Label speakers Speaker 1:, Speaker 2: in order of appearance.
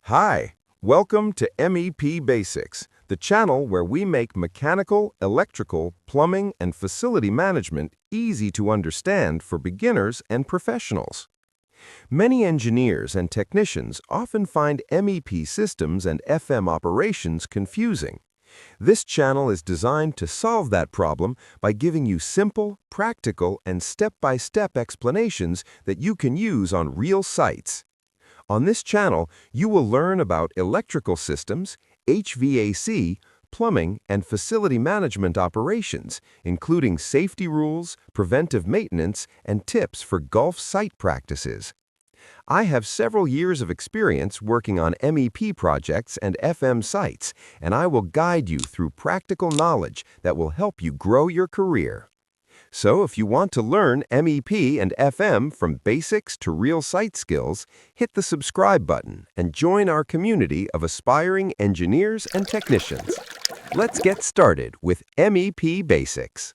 Speaker 1: Hi, welcome to MEP Basics, the channel where we make mechanical, electrical, plumbing, and facility management easy to understand for beginners and professionals. Many engineers and technicians often find MEP systems and FM operations confusing. This channel is designed to solve that problem by giving you simple, practical, and step-by-step explanations that you can use on real sites. On this channel, you will learn about electrical systems, HVAC, plumbing, and facility management operations, including safety rules, preventive maintenance, and tips for Gulf site practices. I have several years of experience working on MEP projects and FM sites, and I will guide you through practical knowledge that will help you grow your career. So if you want to learn MEP and FM from basics to real site skills, hit the subscribe button and join our community of aspiring engineers and technicians. Let's get started with MEP Basics.